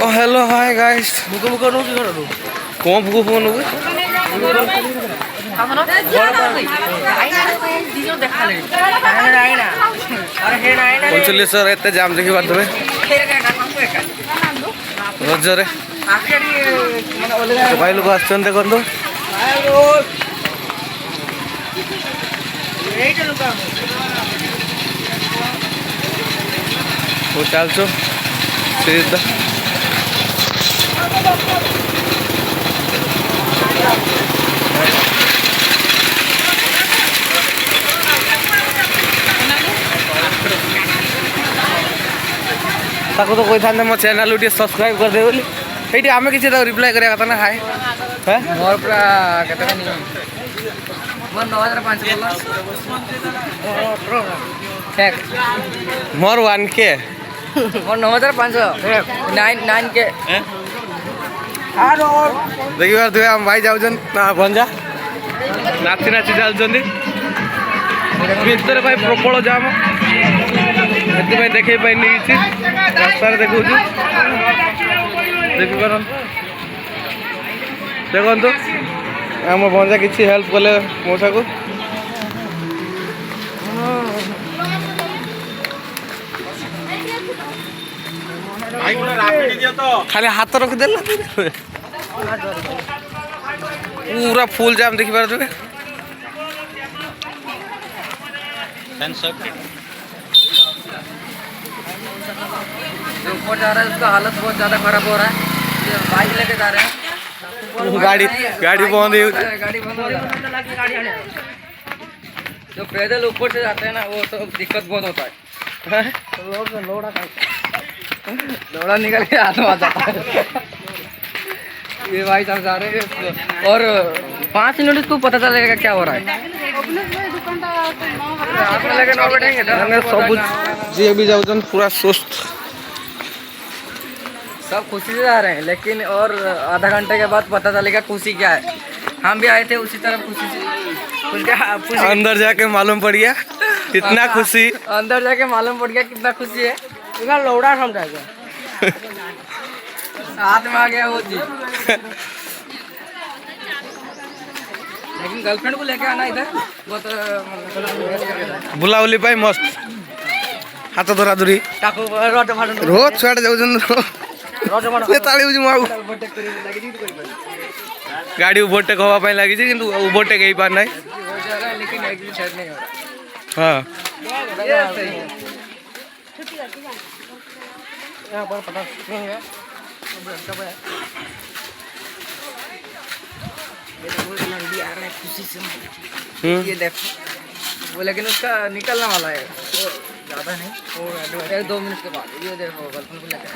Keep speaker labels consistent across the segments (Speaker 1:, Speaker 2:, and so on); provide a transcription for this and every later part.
Speaker 1: Hello hi guys कौन भूख phone पंचलिशर एत जाम देखी पारे रजरे भाई लोग आसन देखो वो चलचो सीधा ताको तो कोई था मो चैनल टे सब्सक्राइब कर दे बोली ये आम किसी रिप्लाई करा था ना हाय
Speaker 2: मोर पूरा केते नहीं मोर 9500
Speaker 1: मोर 1K
Speaker 2: मोर 9500 9 के
Speaker 1: देखी बार तुम आम भाई जाऊन भंजा नाची नाची चलुँच भाई प्रबल जाम से देखे पाइनि कि रास्ता देखा देखिपार देखु आम भंजा किसी हेल्प कले मौसा को खाली हाथ रखिदे पूरा फुल जाम देखी पारे
Speaker 2: ऊपर जा रहा है उसका हालत बहुत ज़्यादा खराब हो रहा है बाइक लेके जा रहे हैं
Speaker 1: गाड़ी गाड़ी बंद
Speaker 2: गाड़ी बंद हो रहा है जो पैदल ऊपर से जाते हैं ना वो तो दिक्कत बहुत होता है लोड़ा निकल के हाथ में आ जाता है ये भाई साहब जा रहे हैं और 5 मिनट इसको पता चलेगा क्या हो रहा है
Speaker 1: सब जी भी जाऊन पूरा सुस्त
Speaker 2: सब खुशी से जा रहे हैं लेकिन और आधा घंटे के बाद पता चलेगा खुशी क्या है। हम भी आए थे उसी तरफ खुशी से
Speaker 1: अंदर जाके मालूम पड़ गया कितना खुशी
Speaker 2: अंदर जाके मालूम पड़ गया कितना खुशी है इतना लौड़ा समझाएगा हाथ में आ गया वो जी लेकिन गर्लफ्रेंड को लेके आना इधर बहुत
Speaker 1: बुलावली पाई मस्त हाथ धरा धरी रोज छुआ जाऊन गाड़ी ओवरटेक हवा लगी कि ओवरटेक हो पार ना हाँ
Speaker 2: ये देखो वो लेकिन उसका निकलने वाला है वो ज़्यादा नहीं वो 1-2 मिनट के बाद ये देखो गर्लफ्रेंड को लेकर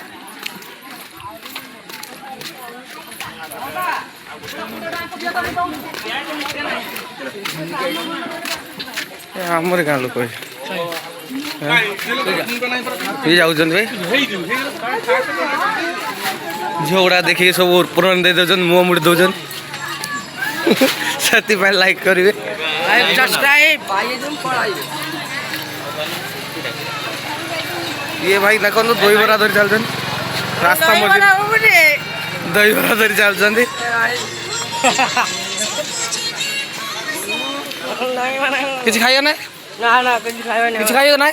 Speaker 1: आमर गाँ लोक ये जाऊँ भाई झील गुड़ा देखिए सब पूरण दे दौन मुँह मुड़ी दौन से लाइक करेंगे ये भाई देखो दही बरा धरी चलते रास्ता मझे दही बरा धरी चलते किसी खाइए ना किसी खाइए ना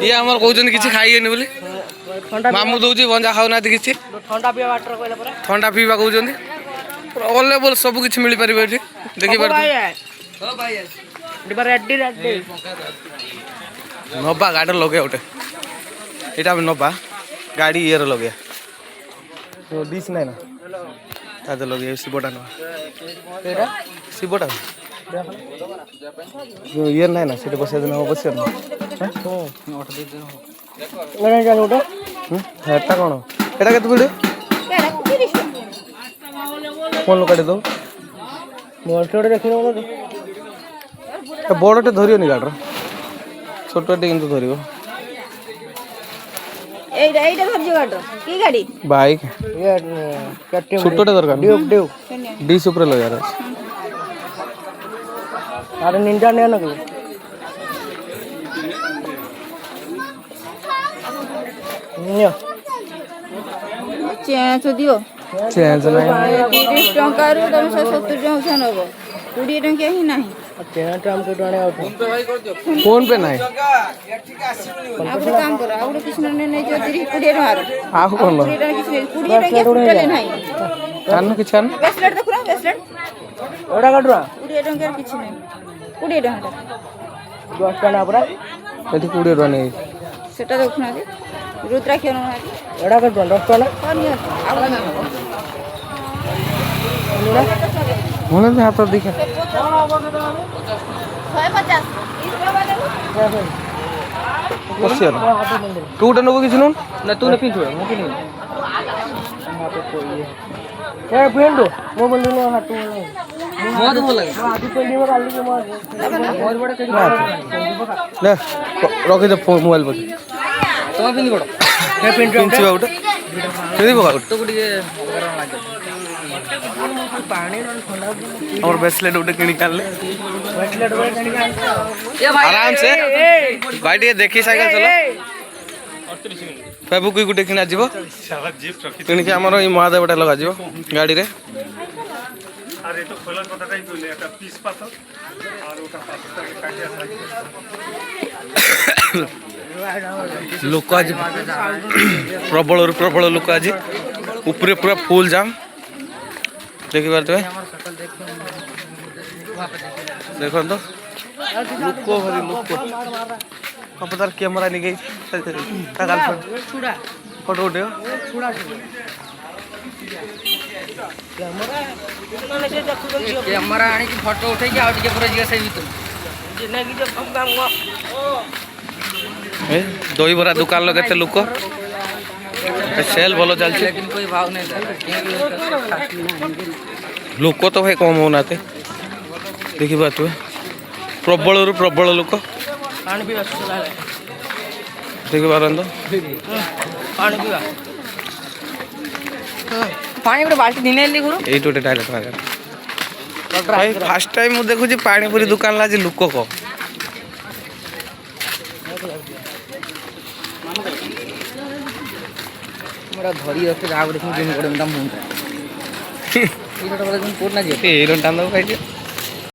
Speaker 1: ये आम कौन कि खाइए बोली मामू दौर भंजा खाऊना किसी ठंडा पीवा कौन अवेलेबल सब किसी मिल पार देखी पार नबा गाड़ी लगे गोटे यहाँ नबा गाड़ी ये लगे तो डिश ना ताजे लगे शिवटा ना शिवटा ये ना से बस बस कौन एटा के भिड़ फोन काटी दो बड़टे धरनी गाड़ी छोटे कि धर बाइक छोटे दरकार डिश लगे अरे निंजा नहीं ना
Speaker 3: ଚେଞ୍ଜ ଦିଅ
Speaker 1: ଚେଞ୍ଜ ନାହିଁ
Speaker 3: 30 ଟଙ୍କାରୁ ତମେ 170 ଟଙ୍କା ନେବ 20 ଟଙ୍କିଆ ହିଁ ନାହିଁ
Speaker 1: ଫୋନ ପେ ନାହିଁ
Speaker 3: ଆଉ ଗୋଟେ କାମ କର ଆଉ ଗୋଟେ କିଛି ନେଇଯାଅ 20 ଟଙ୍କାର
Speaker 1: ଆଉ କଣ
Speaker 3: 20 ଟଙ୍କା କିଛି 20 ଟଙ୍କିଆ ଟୋଟାଲି ନାହିଁ
Speaker 1: ଆନୁ କିଛି ଆନୁ
Speaker 3: ବ୍ରେସଲେଟ୍ ଦେଖୁନ ବ୍ରେସଲେଟ୍
Speaker 2: ଏଇଟା କାଟୁଆ
Speaker 3: 20 ଟଙ୍କାର କିଛି ନାହିଁ 20 ଟଙ୍କା
Speaker 2: 10 ଟଙ୍କା ପୁରା
Speaker 1: ଏଠି 20 ଟଙ୍କା ନେଇ
Speaker 3: ସେଟା ଦେଖୁନାହାନ୍ତି ରୁଦ୍ରାକ୍ଷ ନଉନାହାନ୍ତି
Speaker 2: ଏଇଟା କାଟୁଆ 10 ଟଙ୍କା
Speaker 3: ହଁ ନିଅନ୍ତୁ ଆଉ
Speaker 1: ମୁଁ ହାତ ଦେଖେ
Speaker 3: 150
Speaker 1: ବସିଆ ତୁ ଗୋଟେ ନେବୁ କିଛି ନୁହଁ
Speaker 2: ନା ତୁ ନା ପିନ୍ଧୁ ମୁଁ ପିନ୍ଧୁ ଏ ପିନ୍ଧୁ ମୋ ବন্ধୁ ନ ହାତ ମୋ ତ ଭଲ ଲାଗେ ଆଜି ପିନ୍ଧିବ କାଲି କି ମୋର ବଡ କେଜି
Speaker 1: ନେ ରଖି ଦେ ମୋବାଇଲ પર
Speaker 2: ତମେ ପିନ୍ଧି ପଡ ଏ
Speaker 1: ପିନ୍ଧିବା ଗୋଟେ ପିନ୍ଧିବ ଗୋଟେ
Speaker 2: ତୁ ଟିକେ ଗରମ ଲାଗେ ପାଣି ଥଣ୍ଡା
Speaker 1: ଆମର ବ୍ରେସଲେଟ୍ ଗୋଟେ କିଣିକି ଆଣିଲେ
Speaker 2: ବ୍ରେସଲେଟ୍ ଗୋଟେ କିଣିକି ଆଣିଛ ଏ ଭାଇ
Speaker 1: आराम से भाई टे देखी साइकिल चलो फेबुक गुटे किना जीव किणिक आमर ये महादेवटा लगा जीव गाड़ी रे लोक आज प्रबल प्रबल लोक आज ऊपर पूरा फुल जाम देखी पारे देखो तो लोक भारी लोक अब तार कैमरा नहीं गई फोटो उठे
Speaker 2: कैमरा आनी फोटो उठे कि आउट के पूरा जिगा से भीतर
Speaker 1: दही बरा दुकान लगे लोक सेल भल चलती
Speaker 2: लेकिन कोई भाव नहीं
Speaker 1: लोक तो भाई कम होना देखी पारे प्रबल प्रबल लोक
Speaker 2: पानी पीवा
Speaker 1: देखी पार
Speaker 2: पानी पीवा पानी गोटे बाल्टी दिने गुरु
Speaker 1: ये गोटे डायरेक्ट भाई फास्ट टाइम मुझे देखुची पानी पूरी दुकान आज लोक कम
Speaker 2: धरी रखे जहाँ देखिए मुंड
Speaker 1: ये टान दो